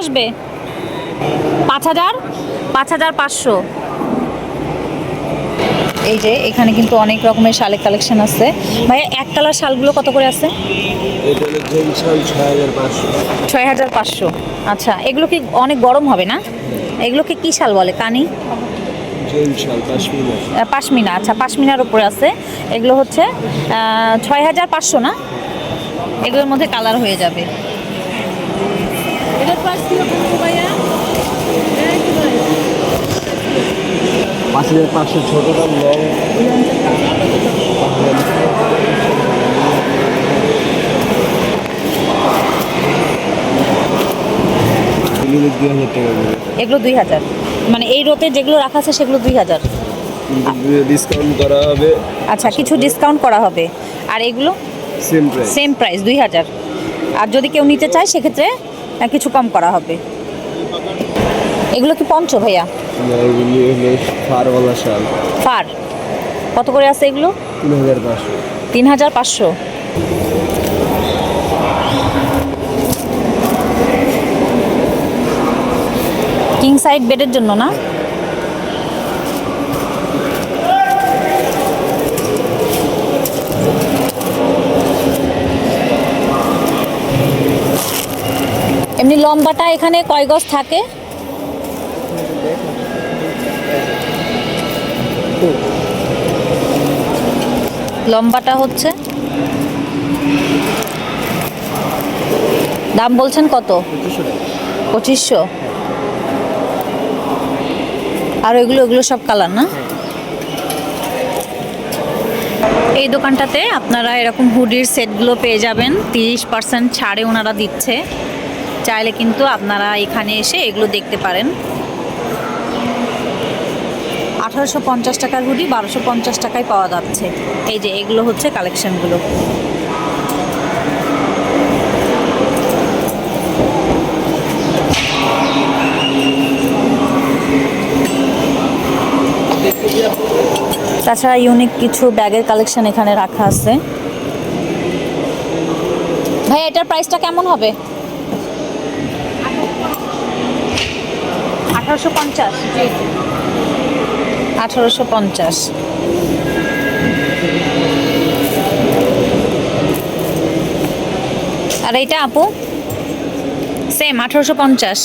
আসবে? 5000, 5500। এই যে এখানে কিন্তু অনেক রকমের শালের কালেকশন আছে। ভাইয়া এক কালার শালগুলো কত করে আছে? এটা হলো জেন শাল 6500। 6500। আচ্ছা, এগুলো কি অনেক গরম হবে না? এগুলোকে কি শাল বলে? কানি? জেন শাল পাশমিনা। পাশমিনা। আচ্ছা, পাশমিনার উপরে আছে। এগুলো হচ্ছে 6500 না? এগুলোর মধ্যে কালার হয়ে যাবে। এটার প্রাইস কি রকম ভাইয়া? 5500 ছোটটা লং। এগুলো 2000 টাকা করে। এগুলো 2000, মানে এই রোতে যেগুলো রাখা আছে সেগুলো 2000। ডিসকাউন্ট করা হবে। আচ্ছা, কিছু ডিসকাউন্ট করা হবে। আর এগুলো সেম প্রাইস। Same price 2000। আর যদি কেউ নিতে চায় সেক্ষেত্রে কিছু কম করা হবে। এগুলো কি পঞ্চ ভাইয়া? এগুলি হলো ফারওয়ালা শাল। ফার কত করে আছে এগুলো? 3500। 3500। কিং সাইড বেডের জন্য না? এমনি লম্বাটা এখানে কয় গজ থাকে? লম্বাটা হচ্ছে, দাম বলছেন কত? 2500। আর এগুলো সব কালার না? এই দোকানটাতে আপনারা এরকম হুডির সেটগুলো পেয়ে যাবেন। 30% ছাড়ে ওনারা দিচ্ছে। চাইলে কিন্তু আপনারা এখানে এসে এগুলো দেখতে পারেন। 1850 টাকার হুডি 1250 টাকায় পাওয়া যাচ্ছে। এই যে এগুলো হচ্ছে কালেকশনগুলো। তাছাড়া ইউনিক কিছু ব্যাগের কালেকশন এখানে রাখা আছে। ভাই এটার প্রাইসটা কেমন হবে? 1850। 1850। আর এইটা আপু সেম 1850।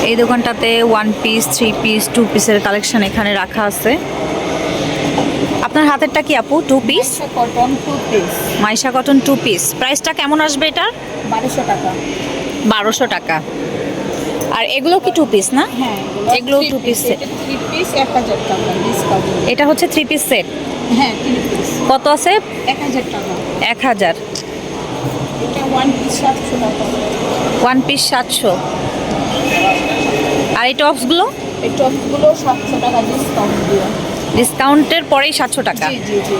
এই দোকানটাতে 1 পিস, 3 পিস, 2 পিসের কালেকশন এখানে রাখা আছে। আপনার হাতেরটা কি আপু? 2 piece? Cotton 2 piece Maisha cotton 2 piece. প্রাইসটা কেমন আসবে এটার? 1200 টাকা। 1200 টাকা। আর এগুলো কি 2 পিস না? হ্যাঁ, এগুলো 2 পিস। 3 পিস 1000 টাকা ডিসকাউন্ট। এটা হচ্ছে 3 পিস সেট। হ্যাঁ, 3 পিস কত আছে? 1000 টাকা। 1000। এটা 1 পিস 700 টাকা। 1 পিস 700। আর এই টপসগুলো? এই টপগুলো 700 টাকা ডিসকাউন্ট দিয়ে। ডিসকাউন্টের পরেই 700 টাকা। জি জি জি।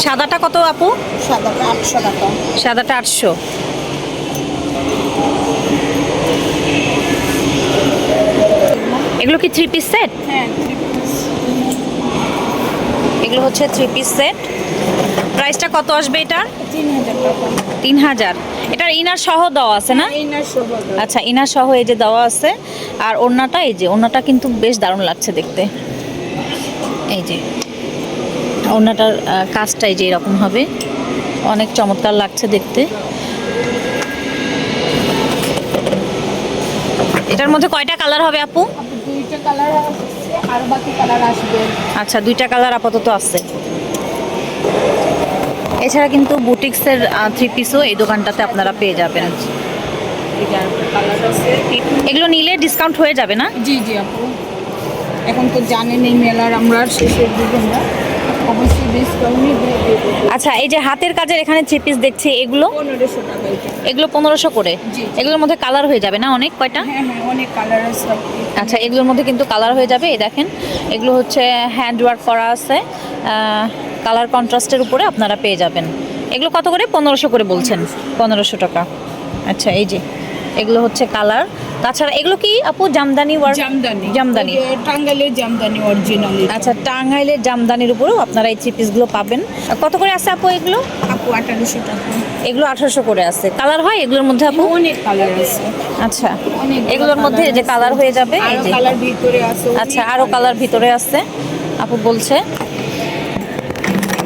সাদাটা কত আপু? সাদাটা 800 টাকা। সাদাটা 800। এগুলো কি 3 পিস সেট? হ্যাঁ, 3 পিস। এগুলো হচ্ছে 3 পিস সেট। প্রাইসটা কত আসবে এটার? 3000 টাকা। 3000। এটার ইনার সহ দেওয়া আছে না? এই না সহ। আচ্ছা, ইনার সহ এই যে দেওয়া আছে। আর ওড়নাটা, এই যে ওড়নাটা কিন্তু বেশ দারুণ লাগছে দেখতে। এই যে ওড়নাটার কাজটা এই যে এরকম হবে, অনেক চমৎকার লাগছে দেখতে। এটার মধ্যে কয়টা কালার হবে আপু? দুইটা কালার আছে আর বাকি কালার আসবে। আচ্ছা, 2টা কালার আপাতত আছে। এছাড়া কিন্তু বুটিক্সের 3 পিসও এই দোকানটাতে আপনারা পেয়ে যাবেন। কালার আছে। এগুলো নিলে ডিসকাউন্ট হয়ে যাবে না? জি জি আপু, এখন তো জানেন এই মেলার আমরা শেষের দিকে না, অবশ্যই ডিসকাউন্টই দিয়ে দেবো। আচ্ছা, এই যে হাতের কাজের এখানে 3 পিস দেখছি, এগুলো 1500 টাকা এটা। এগুলো 1500 করে। জি। এগুলোর মধ্যে কালার হয়ে যাবে না অনেক? কয়টা? হ্যাঁ হ্যাঁ, অনেক কালার আছে। আচ্ছা, এগুলোর মধ্যে কিন্তু কালার হয়ে যাবে। এই দেখেন, এগুলো হচ্ছে হ্যান্ড ওয়ার্ক করা আছে, কালার কন্ট্রাস্টের উপরে আপনারা পেয়ে যাবেন। এগুলো কত করে? 1500 করে বলছেন। 1500 টাকা। আচ্ছা, এই যে এগুলো হচ্ছে কালার, তাছাড়া এগুলো কি আপু জামদানি ওয়ার্ক? জামদানি জামদানি। ওই যে টাঙ্গাইলের জামদানি অরিজিনাল। আচ্ছা, টাঙ্গাইলের জামদানির উপরেও আপনারা এই থ্রি পিসগুলো পাবেন। কত করে আছে আপু এগুলো? আপু 1800 টাকা। এগুলো 1800 করে আছে। কালার হয় এগুলোর মধ্যে আপু? অনেক কালার আছে। আচ্ছা, অনেকগুলো এগুলোর মধ্যে colour যে আছে। কালার হয়ে যাবে এই আরো যে। কালার ভিতরে আছে। আচ্ছা, আরো কালার ভিতরে আছে আপু বলছে।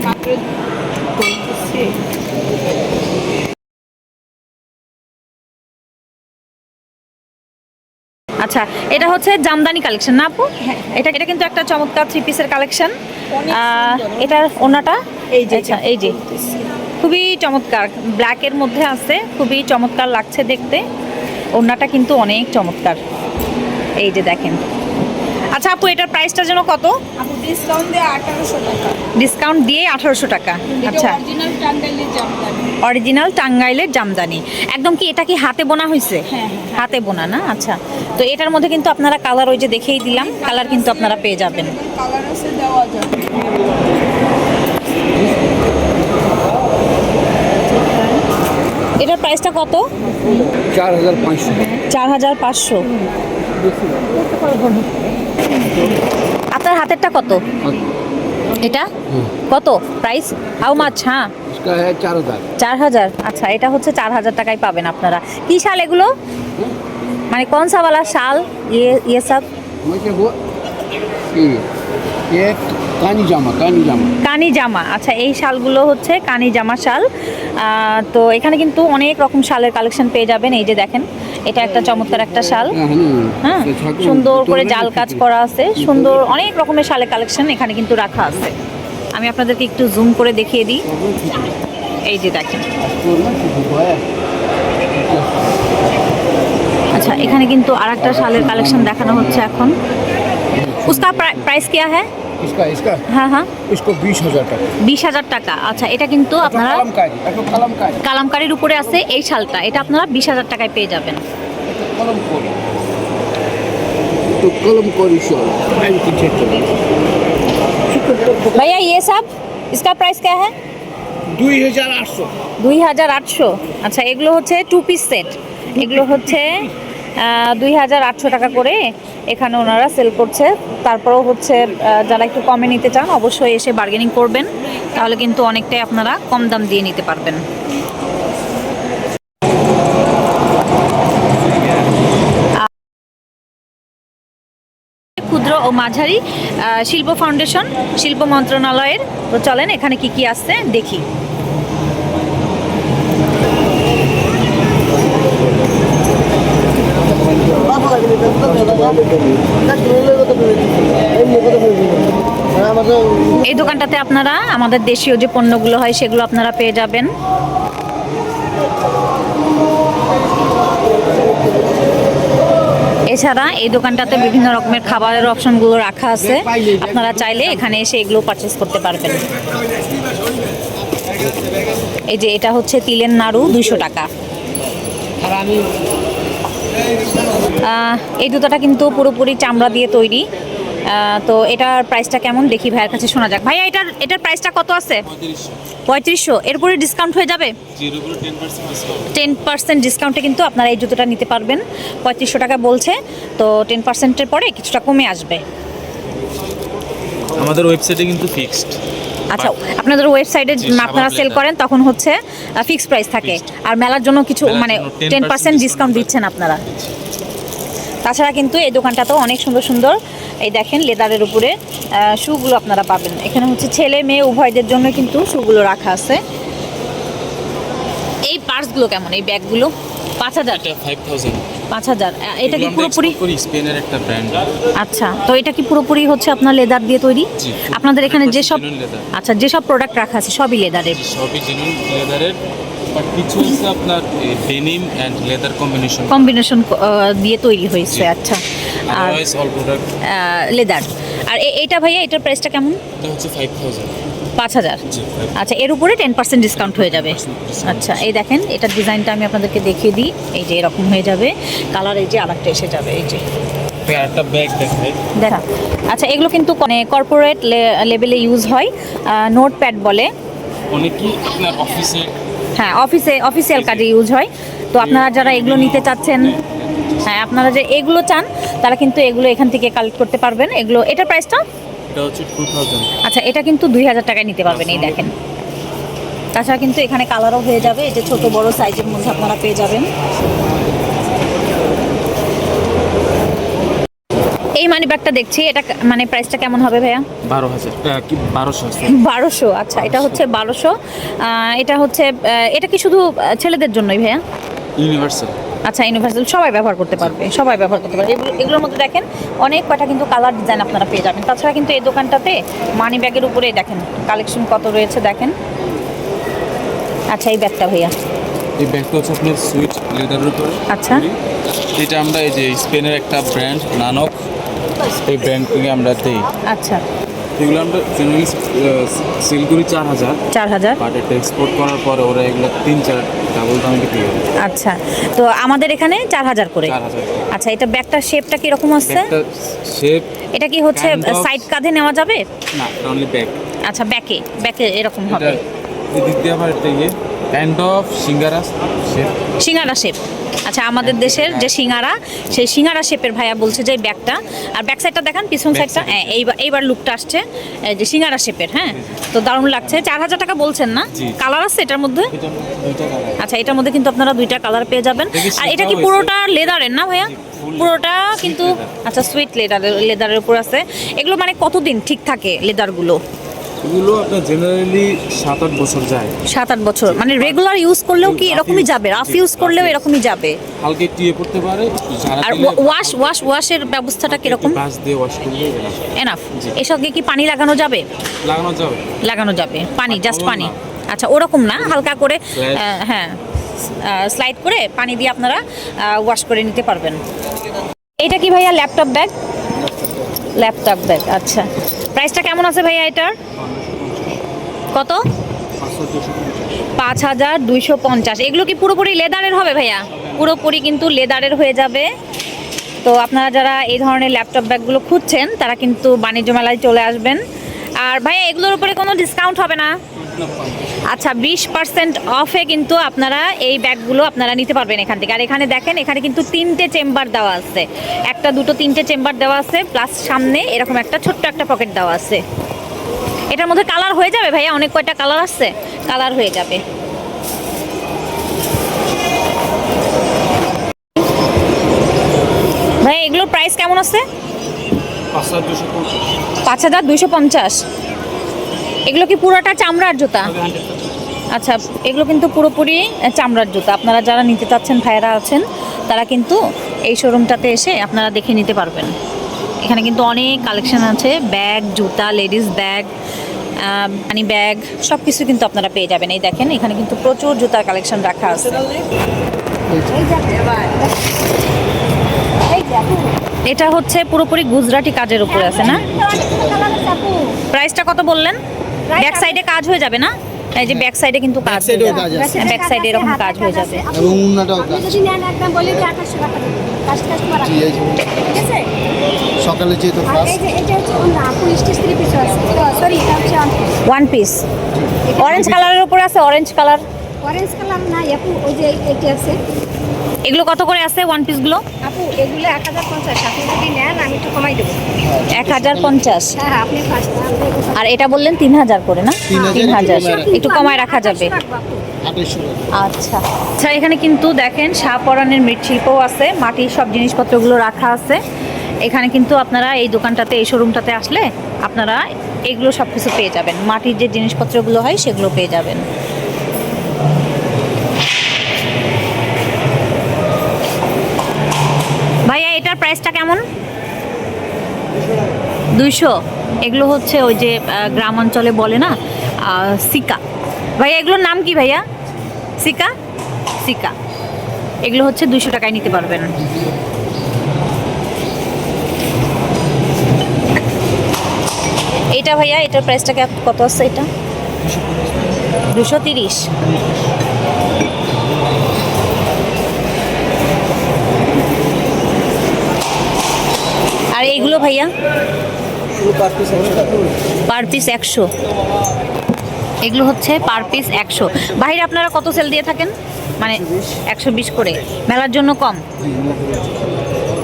মাত্র বলতেছি। আচ্ছা, এটা হচ্ছে জামদানি কালেকশন না আপু? হ্যাঁ। এটা এটা কিন্তু একটা চমৎকার থ্রি পিসের কালেকশন। অনেক সুন্দর। এটার ওনাটা এই যে আচ্ছা, এই যে খুবই চমৎকার, ব্ল্যাকের মধ্যে আছে, খুবই চমৎকার লাগছে দেখতে। ওড়নাটা কিন্তু অনেক চমৎকার, এই যে দেখেন। আচ্ছা আপু, এটার প্রাইসটা যেন কত? আপু ডিসকাউন্ট দিয়ে 1800 টাকা। ডিসকাউন্ট দিয়ে 1800 টাকা। আচ্ছা, অরিজিনাল টাঙ্গাইলের জামদানি। অরিজিনাল টাঙ্গাইলের জামদানি। একদম কি এটা কি হাতে বোনা হয়েছে? হ্যাঁ, হাতে বোনা না? আচ্ছা, তো এটার মধ্যে কিন্তু আপনারা কালার ওই যে দেখেই দিলাম, কালার কিন্তু আপনারা পেয়ে যাবেন। কালার আছে, দেওয়া যাবে। এটার প্রাইসটা কত? 4500। 4500। আপনার হাতেরটা কত? এটা কত প্রাইস? How much? হ্যাঁ, इसका है 4000। 4000। আচ্ছা, এটা হচ্ছে 4000 টাকায় পাবেন আপনারা। কি শাল এগুলো? মানে কোন সা वाला শাল? ये सब मुझे वो ये कानी जामा। কানি জামা। আচ্ছা, এই শালগুলো হচ্ছে কানি জামা শাল। তো এখানে কিন্তু অনেক রকম শালের কালেকশন পেয়ে যাবেন। এই যে দেখেন, এটা একটা চমৎকার একটা শাল। হ্যাঁ, সুন্দর করে জাল কাজ করা আছে, সুন্দর অনেক রকমের শালের কালেকশন এখানে কিন্তু রাখা আছে। আমি আপনাদেরকে একটু জুম করে দেখিয়ে দিই। এই যে দেখেন। আচ্ছা, এখানে কিন্তু আরেকটা শালের কালেকশন দেখানো হচ্ছে এখন। उसका प्राइस क्या है? इसका হ্যাঁ হ্যাঁ, इसको 20000 টাকা। 20000 টাকা। আচ্ছা, এটা কিন্তু আপনারা কলমকারি কালামকারীর উপরে আছে এই শালটা, এটা আপনারা 20000 টাকায় পেয়ে যাবেন। কলমকারি শাল। भैया ये सब इसका प्राइस क्या है? 2800। 2800। আচ্ছা, এগুলো হচ্ছে টু পিস সেট। এগুলো হচ্ছে 2800 টাকা করে এখানে ওনারা সেল করছে। তারপরেও হচ্ছে যারা একটু কমে নিতে চান অবশ্যই এসে বার্গেনিং করবেন, তাহলে কিন্তু অনেকটাই আপনারা কম দাম দিয়ে নিতে পারবেন। ক্ষুদ্র ও মাঝারি শিল্প ফাউন্ডেশন, শিল্প মন্ত্রণালয়ের। তো চলেন এখানে কি কি আছে দেখি। এই দোকানটাতে আপনারা আমাদের দেশীয় যে পণ্যগুলো হয় সেগুলো আপনারা পেয়ে যাবেন। এছাড়া এই দোকানটাতে বিভিন্ন রকমের খাবারের অপশনগুলো রাখা আছে, আপনারা চাইলে এখানে এসে এগুলো পারচেস করতে পারবেন। এই যে এটা হচ্ছে তিলের নাড়ু, 200 টাকা। এই জুতোটা কিন্তু পুরোপুরি চামড়া দিয়ে তৈরি। তো এটার প্রাইসটা কেমন দেখি ভাইয়ের কাছে শোনা যাক। ভাইয়া, এটার প্রাইসটা কত আছে? 3500। এরপরে ডিসকাউন্ট হয়ে যাবে? 10% ডিসকাউন্টে কিন্তু আপনারা এই জুতোটা নিতে পারবেন। 3500 টাকা বলছে, তো 10%-এর পরে কিছুটা কমে আসবে। আমাদের ওয়েবসাইটে কিন্তু ফিক্সড। আচ্ছা, আপনাদের ওয়েবসাইটে আপনারা সেল করেন তখন হচ্ছে ফিক্সড প্রাইস থাকে, আর মেলার জন্য কিছু মানে 10% ডিসকাউন্ট দিচ্ছেন আপনারা। তাছাড়া কিন্তু এই দোকানটাতেও অনেক সুন্দর সুন্দর এই দেখেন লেদারের উপরে শুগুলো আপনারা পাবেন। এখানে হচ্ছে ছেলে মেয়ে উভয়দের জন্য কিন্তু শুগুলো রাখা আছে। এই পার্সগুলো কেমন? এই ব্যাগগুলো 5000। এটা 5000। 5000। এটা কি পুরোপুরি স্পেনের একটা ব্র্যান্ড? আচ্ছা, তো এটা কি পুরোপুরি হচ্ছে আপনার লেদার দিয়ে তৈরি? জি। আপনাদের এখানে যেসব genuine leather। আচ্ছা যেসব প্রোডাক্ট রাখা আছে সবই লেদারের? সবই জেনুইন লেদারের, বাট কিছু হচ্ছে আপনার ডেনিম এন্ড লেদার কম্বিনেশন দিয়ে তৈরি হয়েছে। আচ্ছা, আর আদারওয়াইজ অল প্রোডাক্ট লেদার। আর এইটা ভাইয়া, এটার প্রাইসটা কেমন? এটা হচ্ছে 5000। 5000। জি, 5000। আচ্ছা, এর উপরে 10% ডিসকাউন্ট হয়ে যাবে। আচ্ছা, এই দেখেন এটার ডিজাইনটা আমি আপনাদেরকে দেখিয়ে দিই। এই যে এরকম হয়ে যাবে, কালার এই যে আরেকটা এসে যাবে। এই যে একটা ব্যাগ দেখাই। দেখা। আচ্ছা, এগুলো কিন্তু কর্পোরেট লেভেলে ইউজ হয়, নোটপ্যাড বলে। অনেকেই আপনার অফিসে হ্যাঁ, অফিসিয়াল কাজে ইউজ হয়। তো আপনারা যারা এগুলো নিতে চাচ্ছেন হ্যাঁ, আপনারা যে এগুলো চান তারা কিন্তু এগুলো এখান থেকে কালেক্ট করতে পারবেন। এগুলো এটার প্রাইসটা এটা হচ্ছে 2000। আচ্ছা, এটা কিন্তু 2000 টাকায় নিতে পারবেন। এই দেখেন, তাছাড়া কিন্তু এখানে কালারও হয়ে যাবে। এই যে ছোট বড় সাইজের মধ্যে আপনারা পেয়ে যাবেন। এই মানি ব্যাগটা দেখছি, এটা মানে প্রাইসটা কেমন হবে ভাইয়া? 12000 কি 1200 1200। আচ্ছা, এটা হচ্ছে 1200। এটা হচ্ছে এটা কি শুধু ছেলেদের জন্যই ভাইয়া? ইউনিভার্সাল। আচ্ছা, ইউনিভার্সাল, সবাই ব্যবহার করতে পারবে, সবাই ব্যবহার করতে পারবে। এগুলোর মধ্যে দেখেন অনেক কটা কিন্তু কালার ডিজাইন আপনারা পেয়ে যাবেন। তাছাড়া কিন্তু এই দোকানটাতে মানি ব্যাগের উপরে দেখেন কালেকশন কত রয়েছে দেখেন। আচ্ছা, এই ব্যাগটা ভাইয়া, এই ব্যাগটা হচ্ছে আপনার সুইট লেদারের উপরে। আচ্ছা। এটা আমরা এই যে স্পেনের একটা ব্র্যান্ড নানক, এই ব্র্যান্ড থেকে আমরা দেই। আচ্ছা, এগুলো আমরা জেনারেলি সেল করি 4000। 4000। বাট এটা এক্সপোর্ট করার পরে ওরা এগুলো 3-4 ডাবল দামে বিক্রি করে। আচ্ছা, তো আমাদের এখানে 4000 করে। 4000। আচ্ছা, এটা ব্যাগটার শেপটা কিরকম আসছে? ব্যাগটা শেপ এটা কি হচ্ছে kind of- সাইড কাঁধে নেওয়া যাবে? না, অনলি ব্যাগ। আচ্ছা, ব্যাকে ব্যাকে এরকম এটা হবে। এদিক দিয়ে আবার এটা kind of singara shape. Singara shape. আচ্ছা, আমাদের দেশের যে সিঙ্গারা, সেই সিঙ্গারা শেপের ভাইয়া বলছে যে ব্যাগটা। আর ব্যাক সাইডটা দেখান, পিছন Back সাইডটা। side। হ্যাঁ, এইবার লুকটা আসছে এই যে সিঙ্গারা শেপের। হ্যাঁ, তো দারুণ লাগছে। 4000 টাকা বলছেন না? জি। কালার আছে এটার মধ্যে? এটা দুইটা কালার। আচ্ছা, এটার মধ্যে কিন্তু আপনারা 2টা কালার পেয়ে যাবেন। দেখি আর এটা কি সেটাও পুরোটা লেদারের না ভাইয়া? জি, full পুরোটা leather, কিন্তু sweet leather। আচ্ছা, সুইট লেদারের উপর আছে। এগুলো মানে কতদিন ঠিক থাকে লেদারগুলো? এগুলো আপনার জেনারেলি 7-8 বছর যায়। 7-8 বছর। মানে রেগুলার ইউজ করলেও কি Rough এরকমই use, যাবে? রাফ জি, ইউজ করলেও rough use। এরকমই যাবে? হালকা একটু ইয়ে করতে পারে, ঝাড়া আর দিলে ওয়াশের ব্যবস্থাটা কিরকম? বাস দিয়ে ওয়াশ করলে এনাফ? জি। এর সঙ্গে কি পানি লাগানো যাবে? লাগানো যাবে। লাগানো যাবে পানি, আর জাস্ট ওরকম পানি? না। আচ্ছা, ওরকম না, হালকা করে Slide। হ্যাঁ, স্লাইড করে পানি দিয়ে আপনারা ওয়াশ করে নিতে পারবেন। এটা কি ভাইয়া? Laptop bag? Laptop bag. আচ্ছা, প্রাইসটা কেমন আছে ভাইয়া এটার? কত? 5250। এগুলো কি পুরোপুরি লেদারের হবে ভাইয়া? পুরোপুরি কিন্তু লেদারের হয়ে যাবে। তো আপনারা যারা এই ধরনের ল্যাপটপ ব্যাগগুলো খুঁজছেন তারা কিন্তু বাণিজ্য মেলায় চলে আসবেন। আর ভাইয়া, এগুলোর উপরে কোনো ডিসকাউন্ট হবে না? আচ্ছা, 20% অফে কিন্তু আপনারা এই ব্যাগগুলো আপনারা নিতে পারবেন এখান থেকে। আর এখানে দেখেন, এখানে কিন্তু 3টে চেম্বার দেওয়া আছে। 1, 2, 3টে চেম্বার দেওয়া আছে, প্লাস সামনে এরকম একটা ছোট্ট একটা পকেট দেওয়া আছে। এটার মধ্যে কালার হয়ে যাবে ভাইয়া? অনেক কয়টা কালার আছে, কালার হয়ে যাবে। ভাই, এগুলোর প্রাইস কেমন আছে? 5250। এগুলো কি পুরোটা চামড়ার জুতা? আচ্ছা, এগুলো কিন্তু পুরোপুরি চামড়ার জুতা। আপনারা যারা নিতে চাচ্ছেন ভাইয়েরা আছেন, তারা কিন্তু এই শোরুমটাতে এসে আপনারা দেখে নিতে পারবেন। এখানে কিন্তু অনেক কালেকশন আছে, ব্যাগ, জুতা, লেডিস ব্যাগ, মানি ব্যাগ, সব কিছু কিন্তু আপনারা পেয়ে যাবেন। এই দেখেন, এখানে কিন্তু প্রচুর জুতার কালেকশন রাখা আছে। এটা হচ্ছে পুরোপুরি গুজরাটি কাজের উপরে আছে না? প্রাইসটা কত বললেন? ব্যাক সাইডে কাজ হয়ে যাবে না? এই যে ব্যাক সাইডে কিন্তু কাজ হয়ে সাইডেও যাবে। কাজ আছে। ব্যাক সাইডে এরকম কাজ হয়ে যাবে। এবং উন্নাটাও কাজ। যদি নেন একদম বলি যে 2800 টাকা দেবেন। কাজ করা। জি, এই যে ঠিক আছে? সকালে যেহেতু আর ক্লাস, এই যে এটা হচ্ছে না, ফুল স্টিচ 3 পিস আছে। সরি, এটা হচ্ছে ওয়ান পিস। অরেঞ্জ কালারের উপরে আছে, অরেঞ্জ কালার। অরেঞ্জ কালার না আপু, ওই যে এইটা আছে। এগুলো কত করে আছে ওয়ান পিসগুলো? আপু, এগুলো 1050। আপনি যদি নেন আমি একটু কমাই দেবো। 1050। হ্যাঁ হ্যাঁ, আপনি ফার্স্ট। আর এটা বললেন 3000 করে না? 3000 একটু কমায় রাখা যাবে। 2800 টাকা। আচ্ছা আচ্ছা, এখানে কিন্তু দেখেন শাহপরানের মৃৎশিল্পও আছে, মাটির সব জিনিসপত্রগুলো রাখা আছে। এখানে কিন্তু আপনারা এই দোকানটাতে, এই শোরুমটাতে আসলে আপনারা এগুলো সব কিছু পেয়ে যাবেন। মাটির যে জিনিসপত্রগুলো হয় সেগুলো পেয়ে যাবেন। ভাইয়া, এটার প্রাইসটা কেমন? 200। এগুলো হচ্ছে ওই যে গ্রাম অঞ্চলে বলে না সিকা। ভাইয়া, এগুলোর নাম কি ভাইয়া? সিকা? সিকা। এগুলো হচ্ছে 200 টাকায় নিতে পারবেন। এটা ভাইয়া, এটার প্রাইসটা কত আছে? এটা 230। আর এইগুলো ভাইয়া? Per piece 100। এগুলো হচ্ছে পার পিস 100। বাইরে আপনারা কত সেল দিয়ে থাকেন? মানে 120 করে। মেলার জন্য কম?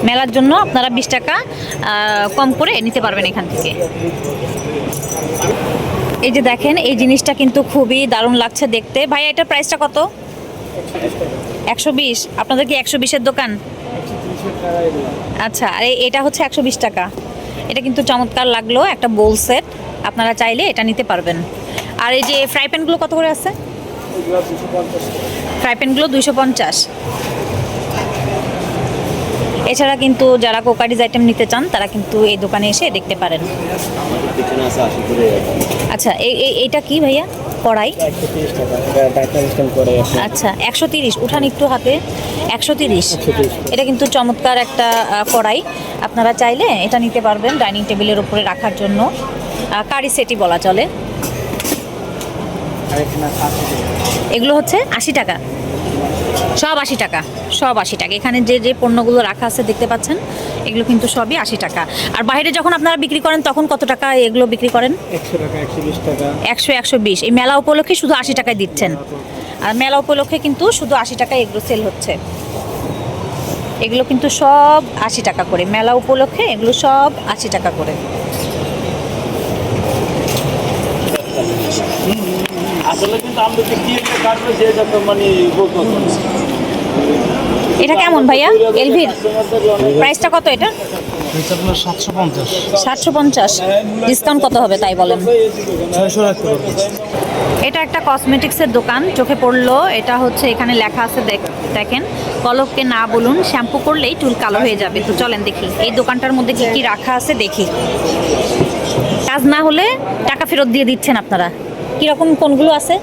মেলার জন্য আপনারা 20 টাকা কম করে নিতে পারবেন এখান থেকে। এই যে দেখেন, এই জিনিসটা কিন্তু খুবই দারুণ লাগছে দেখতে। ভাই এটার প্রাইসটা কত? 120। আপনাদের কি 120-এর দোকান? আচ্ছা, আর এটা হচ্ছে 120 টাকা। এটা কিন্তু চমৎকার লাগলো, একটা বোল সেট। আপনারা চাইলে এটা নিতে পারবেন। আর এই যে ফ্রাই প্যানগুলো কত করে আছে? ফ্রাই প্যানগুলো 250। এছাড়া কিন্তু যারা কোকারিজ আইটেম নিতে চান তারা কিন্তু এই দোকানে এসে দেখতে পারেন। আচ্ছা, এইটা কি ভাইয়া? কড়াই? আচ্ছা, 130। উঠান একটু হাতে। 130। এটা কিন্তু চমৎকার একটা কড়াই। আপনারা চাইলে এটা নিতে পারবেন ডাইনিং টেবিলের উপরে রাখার জন্য। কারি সেটি বলা চলে। এগুলো হচ্ছে 80 টাকা। সব 80 টাকা, সব 80 টাকা। এখানে যে যে পণ্যগুলো রাখা আছে দেখতে পাচ্ছেন, এগুলো কিন্তু সবই 80 টাকা। আর বাইরে যখন আপনারা বিক্রি করেন তখন কত টাকা এগুলো বিক্রি করেন? 100 টাকা, 120 টাকা। 100, 120। এই মেলা উপলক্ষে শুধু 80 টাকায় দিচ্ছেন। আর মেলা উপলক্ষে কিন্তু শুধু 80 টাকায় এগুলো সেল হচ্ছে। এগুলো কিন্তু সব 80 টাকা করে। মেলা উপলক্ষে এগুলো সব 80 টাকা করে। আসলে কিন্তু আমরা যে কি একটা কাটবে যে যত মানে বলতো এটা কেমন ভাইয়া? এলভির প্রাইসটা কত এটা? এটা আপনার 750। 750। ডিসকাউন্ট কত হবে তাই বলেন? 600 রাখতে পারবো। এটা একটা কসমেটিক্সের দোকান চোখে পড়লো। এটা হচ্ছে এখানে লেখা আছে, দেখেন, কলককে না বলুন শ্যাম্পু করলেই চুল কালো হয়ে যাবে। তো চলেন দেখি এই দোকানটার মধ্যে কি কি রাখা আছে দেখি। কাজ না হলে টাকা ফেরত দিয়ে দিচ্ছেন আপনারা। কীরকম কোনগুলো আছে?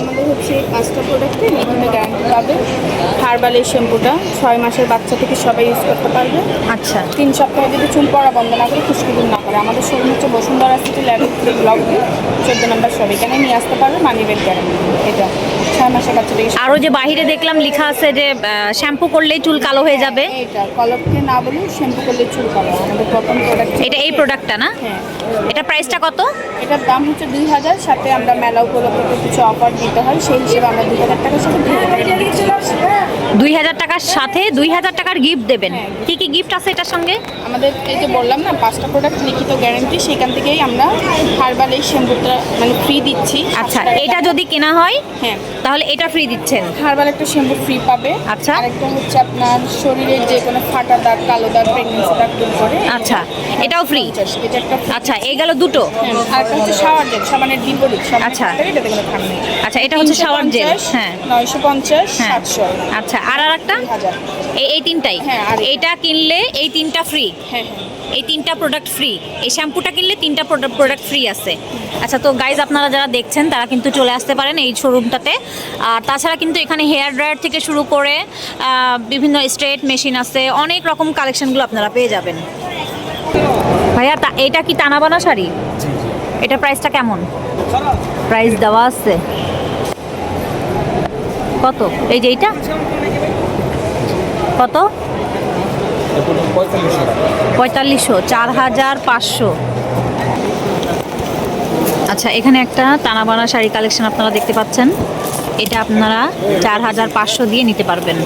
আমাদের হচ্ছে 5টা প্রোডাক্টে নিয়মিত গ্যারান্টি পাবে। হার্বাল এই শ্যাম্পুটা 6 মাসের বাচ্চা থেকে সবাই ইউজ করতে পারবে। আচ্ছা, 3 সপ্তাহে যদি চুল পড়া বন্ধ না করে, খুশকি দূর না করে। আমাদের শোরুম হচ্ছে বসুন্ধরা সিটি লেভেল 3 ব্লক 14 নম্বর সব। এখানে নিয়ে আসতে পারবে মানি ব্যাগ গ্যারান্টি। এটা 6 মাসের বাচ্চা থেকে। আরও যে বাইরে দেখলাম লেখা আছে যে শ্যাম্পু করলেই চুল কালো হয়ে যাবে। এটা কলককে না বলে শ্যাম্পু করলে চুল কালো। আমাদের প্রথম প্রোডাক্ট এটা এই প্রোডাক্টটা না? হ্যাঁ। এটা প্রাইসটা কত? এটার দাম হচ্ছে 2000। সাথে আমরা মেলা উপলক্ষে কিছু অফার দিতে হয়, সেই হিসেবে আমরা 2000 টাকার সাথে 2000 টাকার সাথে 2000 টাকার গিফট দেবেন। কি কি গিফট আছে এটার সঙ্গে? আমাদের এই যে বললাম না 5টা প্রোডাক্ট লিখিত গ্যারান্টি, সেখান থেকেই আমরা হার্বাল এই শ্যাম্পুটা মানে ফ্রি দিচ্ছি। আচ্ছা, এটা যদি কেনা হয় হ্যাঁ, তাহলে এটা ফ্রি দিচ্ছেন। হার্বাল একটা শ্যাম্পু ফ্রি পাবে। আচ্ছা। আরেকটা হচ্ছে আপনার শরীরের যে কোনো ফাটা দাগ, কালো দাগ, প্রেগনেন্সি দাগ দূর করে। আচ্ছা, এটাও ফ্রি। এটা একটা free। আচ্ছা, এই গেল দুটো। হ্যাঁ, আরেকটা হচ্ছে শাওয়ার জেল, সাবানের বিপরীত। আচ্ছা। এটাতে কোনো খাম নেই। আচ্ছা, এটা হচ্ছে শাওয়ার জেল। হ্যাঁ, 950, হ্যাঁ। 700। আচ্ছা, আর একটা 2000। এই তিনটাই। হ্যাঁ, আর এইটা কিনলে এই তিনটা ফ্রি। হ্যাঁ, এই তিনটা প্রোডাক্ট ফ্রি। এই শ্যাম্পুটা কিনলে তিনটা প্রোডাক্ট ফ্রি আছে। আচ্ছা, তো গাইজ আপনারা যারা দেখছেন তারা কিন্তু চলে আসতে পারেন এই শোরুমটাতে। আর তাছাড়া কিন্তু এখানে হেয়ার ড্রায়ার থেকে শুরু করে বিভিন্ন স্ট্রেট মেশিন আছে, অনেক রকম কালেকশনগুলো আপনারা পেয়ে যাবেন। ভাইয়া এটা কি টানাবানা শাড়ি? এটা প্রাইসটা কেমন? প্রাইস দেওয়া আছে কত? এই যে এইটা কত? 4500, 4500। আচ্ছা, এখানে একটা টানাবানা শাড়ি কালেকশন আপনারা দেখতে পাচ্ছেন। এটা আপনারা 4500 দিয়ে নিতে পারবেন।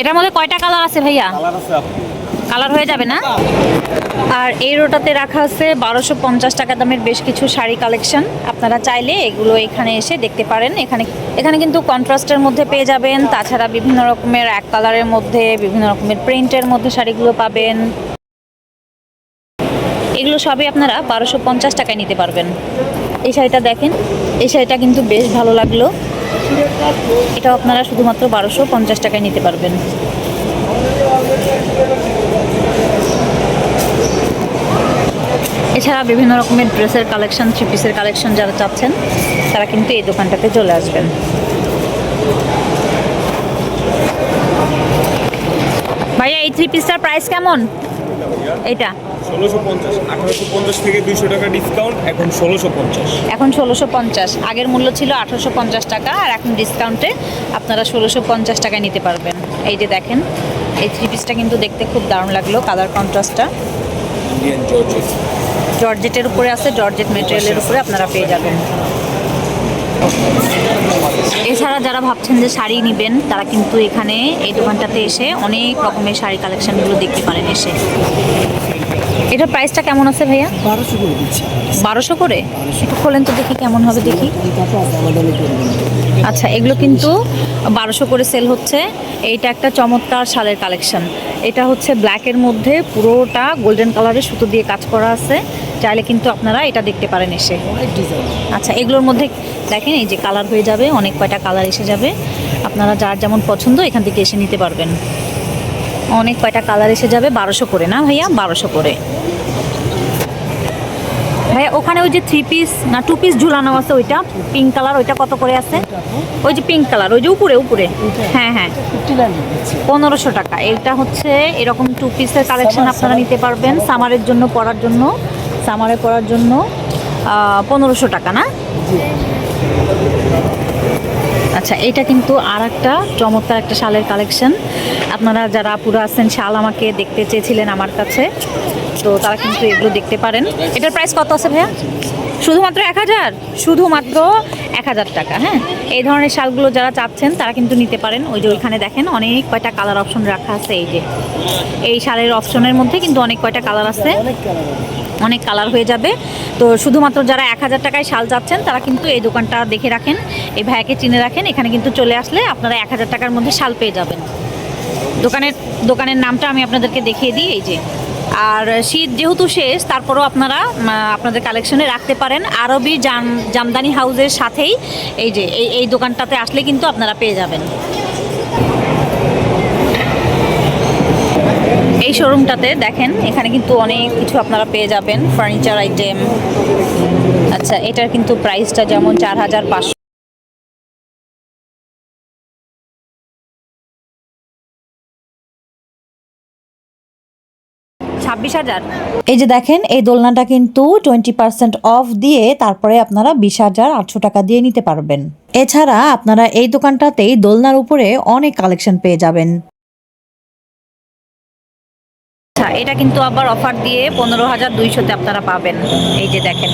এটার মধ্যে কয়টা কালার আছে ভাইয়া? কালার হয়ে যাবে না? আর এই রোটাতে রাখা আছে 1250 টাকা দামের বেশ কিছু শাড়ি কালেকশন। আপনারা চাইলে এগুলো এখানে এসে দেখতে পারেন। এখানে কিন্তু কন্ট্রাস্টের মধ্যে পেয়ে যাবেন। তাছাড়া বিভিন্ন রকমের এক কালারের মধ্যে, বিভিন্ন রকমের প্রিন্টের মধ্যে শাড়িগুলো পাবেন। এগুলো সবই আপনারা 1250 টাকায় নিতে পারবেন। এই শাড়িটা দেখেন, এই শাড়িটা কিন্তু বেশ ভালো লাগলো। এটাও আপনারা শুধুমাত্র 1250 টাকায় নিতে পারবেন। এছাড়া বিভিন্ন রকমের ড্রেসের কালেকশন, থ্রি পিসের কালেকশন যারা চাচ্ছেন তারা কিন্তু এই দোকানটাতে চলে আসবেন। ভাইয়া, এই থ্রি পিসটার প্রাইস কেমন? এটা 1650, 1850 থেকে 200 টাকা ডিসকাউন্ট, এখন 1650। এখন 1650। আগের মূল্য ছিল 1850 টাকা, আর এখন ডিসকাউন্টে আপনারা 1650 টাকায় নিতে পারবেন। এই যে দেখেন, এই থ্রি পিসটা কিন্তু দেখতে খুব দারুণ লাগলো। কালার কন্ট্রাস্টটা ইন্ডিয়ান জর্জেট। জর্জেটের উপরে আছে, জর্জেট মেটেরিয়ালের উপরে আপনারা পেয়ে যাবেন। এছাড়া যারা ভাবছেন যে শাড়ি নেবেন তারা কিন্তু এখানে এই দোকানটাতে এসে অনেক রকমের শাড়ি কালেকশনগুলো দেখতে পারেন এসে। এটার প্রাইসটা কেমন আছে ভাইয়া? 1200 করে দিচ্ছি। 1200 করে? একটু খোলেন তো দেখি কেমন হবে দেখি। আচ্ছা, এগুলো কিন্তু 1200 করে সেল হচ্ছে। এইটা একটা চমৎকার শালের কালেকশন। এটা হচ্ছে ব্ল্যাকের মধ্যে পুরোটা গোল্ডেন কালারের সুতো দিয়ে কাজ করা আছে। চাইলে কিন্তু আপনারা এটা দেখতে পারেন এসে। আচ্ছা, এগুলোর মধ্যে দেখেন এই যে কালার হয়ে যাবে, অনেক কয়টা কালার এসে যাবে। আপনারা যার যেমন পছন্দ এখান থেকে এসে নিতে পারবেন। অনেক কয়টা কালার এসে যাবে। 1200 করে না ভাইয়া? 1200 করে। ভাইয়া ওখানে ওই যে 3 পিস না 2 পিস ঝুলানো আছে, ওইটা পিঙ্ক কালার, ওইটা কত করে আছে? ওই যে পিঙ্ক কালার, ওই যে উপরে উপরে। হ্যাঁ হ্যাঁ, 1500 টাকা। এটা হচ্ছে এরকম 2 পিসের কালেকশন আপনারা নিতে পারবেন সামারের জন্য, পরার জন্য। সামারে পরার জন্য 1500 টাকা না? আচ্ছা, এটা কিন্তু আর একটা চমৎকার একটা শালের কালেকশন। আপনারা যারা আপুরা আছেন শাল আমাকে দেখতে চেয়েছিলেন আমার কাছে, তো তারা কিন্তু এগুলো দেখতে পারেন। এটার প্রাইস কত আছে ভাইয়া? শুধুমাত্র 1000? শুধুমাত্র 1000 টাকা। হ্যাঁ, এই ধরনের শালগুলো যারা চাচ্ছেন তারা কিন্তু নিতে পারেন। ওই যে ওইখানে দেখেন অনেক কয়টা কালার অপশন রাখা আছে। এই যে এই শালের অপশনের মধ্যে কিন্তু অনেক কয়টা কালার আছে, অনেক কালার হয়ে যাবে। তো শুধুমাত্র যারা 1000 টাকায় শাল চাচ্ছেন তারা কিন্তু এই দোকানটা দেখে রাখেন, এই ভাইয়াকে চিনে রাখেন। এখানে কিন্তু চলে আসলে আপনারা 1000 টাকার মধ্যে শাল পেয়ে যাবেন। দোকানের নামটা আমি আপনাদেরকে দেখিয়ে দিই। এই যে, আর শীত যেহেতু শেষ তারপরেও আপনারা আপনাদের কালেকশনে রাখতে পারেন। আরবি জামদানি হাউসের সাথেই এই যে এই দোকানটাতে আসলে কিন্তু আপনারা পেয়ে যাবেন। এই শোরুমটাতে দেখেন এখানে কিন্তু অনেক কিছু আপনারা পেয়ে যাবেন, ফার্নিচার আইটেম। আচ্ছা, এটার কিন্তু প্রাইসটা যেমন 4500। 26,000। এই যে দেখেন এই দোলনাটা কিন্তু 20% অফ দিয়ে তারপরে আপনারা 20,800 টাকা দিয়ে নিতে পারবেন। এছাড়া আপনারা এই দোকানটাতেই দোলনার উপরে অনেক কালেকশন পেয়ে যাবেন। আচ্ছা, এটা কিন্তু আবার অফার দিয়ে 15,200-তে আপনারা পাবেন। এই যে দেখেন,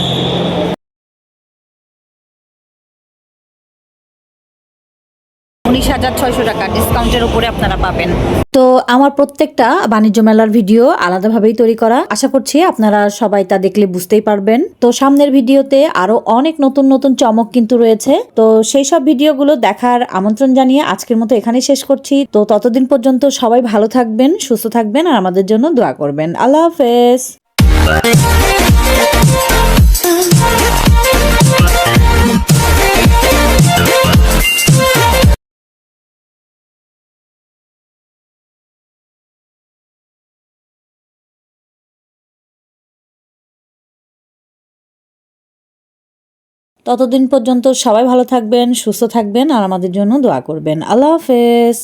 19,600 টাকা ডিসকাউন্টের উপরে আপনারা পাবেন। তো আমার প্রত্যেকটা বাণিজ্য মেলার ভিডিও আলাদাভাবেই তৈরি করা, আশা করছি আপনারা সবাই তা দেখলে বুঝতেই পারবেন। তো সামনের ভিডিওতে আরো অনেক নতুন নতুন চমক কিন্তু রয়েছে, তো সেই সব ভিডিওগুলো দেখার আমন্ত্রণ জানিয়ে আজকের মতো এখানেই শেষ করছি। তো ততদিন পর্যন্ত সবাই ভালো থাকবেন, সুস্থ থাকবেন আর আমাদের জন্য দোয়া করবেন। আল্লাহ হাফেজ। ততদিন পর্যন্ত সবাই ভালো থাকবেন, সুস্থ থাকবেন আর আমাদের জন্য দোয়া করবেন। আল্লাহ হাফেজ।